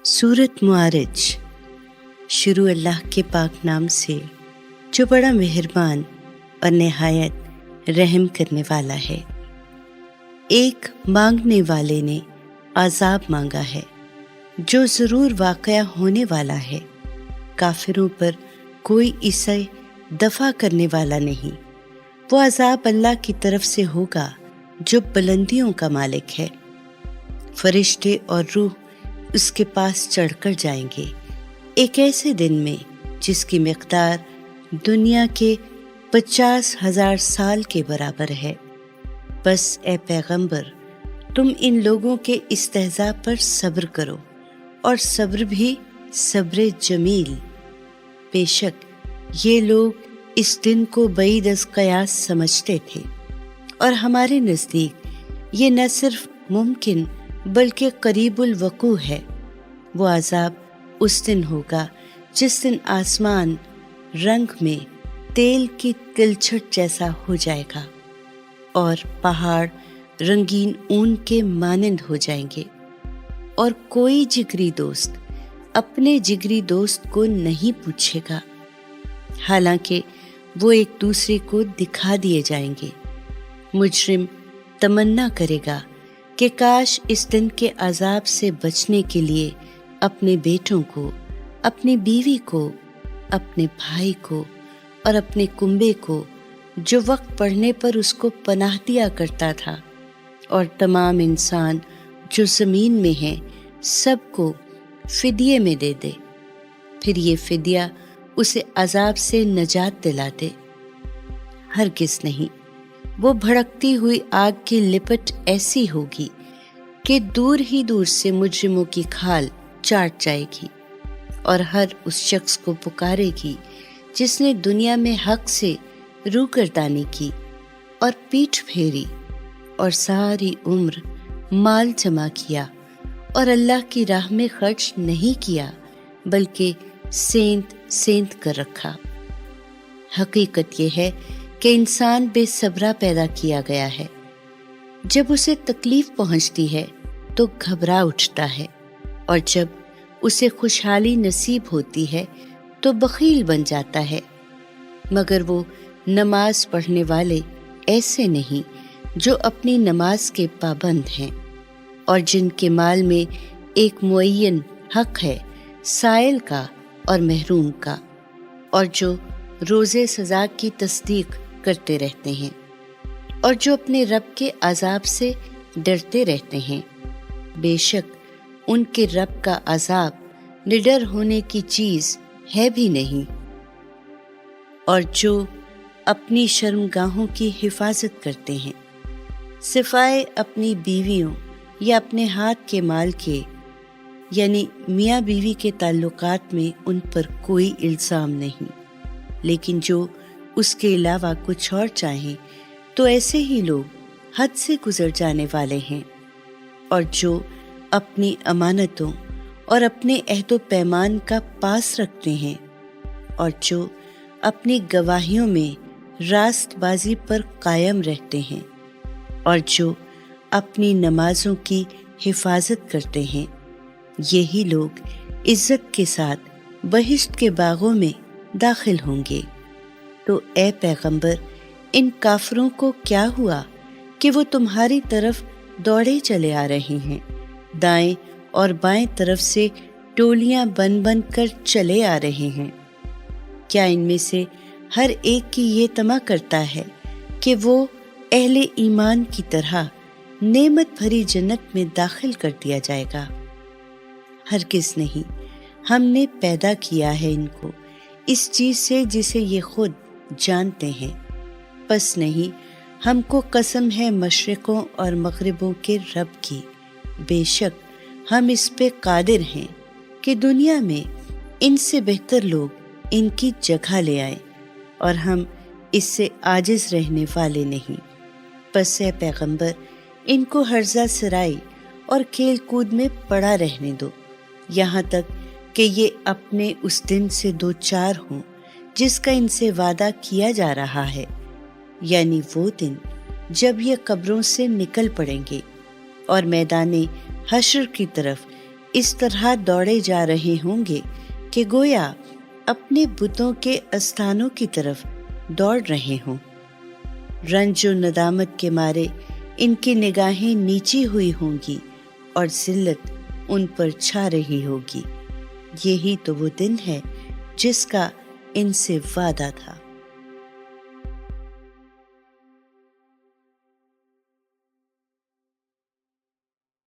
सूरत मुआरिज। शुरू अल्लाह के पाक नाम से जो बड़ा मेहरबान और नहायत रहम करने वाला है। एक मांगने वाले ने आज़ाब मांगा है जो ज़रूर वाक़या होने वाला है। काफिरों पर कोई इसे दफ़ा करने वाला नहीं। वो आज़ाब अल्लाह की तरफ से होगा जो बुलंदियों का मालिक है। फरिश्ते और रूह उसके पास चढ़कर जाएंगे एक ऐसे दिन में जिसकी मिक़दार दुनिया के 50,000 साल के बराबर है। बस ए पैगंबर, तुम इन लोगों के इस्तेहज़ा पर सब्र करो, और सब्र भी सब्र जमील। बेशक ये लोग इस दिन को बईद अज़ क़यास समझते थे, और हमारे नज़दीक ये न सिर्फ मुमकिन बल्कि करीबुल वक़ू है। वो अज़ाब उस दिन होगा जिस दिन आसमान रंग में तेल की तिलछट जैसा हो जाएगा और पहाड़ रंगीन ऊन के मानंद हो जाएंगे, और कोई जिगरी दोस्त अपने जिगरी दोस्त को नहीं पूछेगा, हालांकि वो एक दूसरे को दिखा दिए जाएंगे। मुजरिम तमन्ना करेगा कि काश इस दिन के अजाब से बचने के लिए अपने बेटों को, अपनी बीवी को, अपने भाई को और अपने कुंबे को, जो वक्त पड़ने पर उसको पनाह दिया करता था, और तमाम इंसान जो ज़मीन में हैं, सबको फ़िदिये में दे दे। फिर ये फ़िदिया उसे अजाब से नजात दिला दे। हरगिज़ नहीं, वो भड़कती हुई आग की लिपट ऐसी होगी कि दूर ही दूर से मुजरिमों की खाल चाट जाएगी, और हर उस शख्स को पुकारेगी जिसने दुनिया में हक से रूगर्दानी की और पीठ फेरी और सारी उम्र माल जमा किया और अल्लाह की राह में खर्च नहीं किया, बल्कि सेंध सेंध कर रखा। हकीकत यह है कि इंसान बेसब्रा पैदा किया गया है। जब उसे तकलीफ पहुंचती है तो घबरा उठता है, और जब उसे खुशहाली नसीब होती है तो बखील बन जाता है। मगर वो नमाज पढ़ने वाले ऐसे नहीं जो अपनी नमाज के पाबंद हैं, और जिनके माल में एक मुअय्यन हक है साइल का और महरूम का, और जो रोज़े सज़ा की तस्दीक करते रहते हैं, और जो अपने रब के अजाब से डरते रहते हैं। बेशक उनके रब का अजाब निडर होने की चीज़ है भी नहीं। और जो अपनी शर्मगाहों की हिफाजत करते हैं, सिवाय अपनी बीवियों या अपने हाथ के माल के, यानी मियाँ बीवी के ताल्लुकात में उन पर कोई इल्ज़ाम नहीं, लेकिन जो उसके अलावा कुछ और चाहें तो ऐसे ही लोग हद से गुजर जाने वाले हैं। और जो अपनी अमानतों और अपने अहद व पैमान का पास रखते हैं, और जो अपनी गवाहियों में रास्तबाजी पर कायम रहते हैं, और जो अपनी नमाजों की हिफाजत करते हैं, यही लोग इज्जत के साथ बहिश्त के बागों में दाखिल होंगे। तो ए पैगंबर, इन काफिरों को क्या हुआ कि वो तुम्हारी तरफ दौड़े चले आ रहे हैं, दाएं और बाएं तरफ से टोलियां बन बन कर चले आ रहे हैं। क्या इनमें से हर एक की ये तमा करता है कि वो अहले ईमान की तरह नेमत भरी जन्नत में दाखिल कर दिया जाएगा? हरगिज़ नहीं। हमने पैदा किया है इनको इस चीज़ से जिसे ये खुद जानते हैं। बस नहीं, हमको कसम है मशरिकों और मगरिबों के रब की, बेशक हम इस पे कादिर हैं कि दुनिया में इनसे बेहतर लोग इनकी जगह ले आए, और हम इससे आजिज़ रहने वाले नहीं। बस ए पैगंबर, इनको हर्जा सराई और खेल कूद में पड़ा रहने दो, यहाँ तक कि ये अपने उस दिन से दो चार हों जिसका इनसे वादा किया जा रहा है, यानी वो दिन जब ये कब्रों से निकल पड़ेंगे और मैदाने हश्र की तरफ اس طرح دوڑے جا رہے ہوں گے کہ گویا اپنے بتوں کے استھانوں کی طرف دوڑ رہے ہوں۔ رنج و ندامت کے مارے ان کی نگاہیں نیچی ہوئی ہوں گی اور ذلت ان پر چھا رہی ہوگی۔ یہی تو وہ دن ہے جس کا ان سے وعدہ تھا۔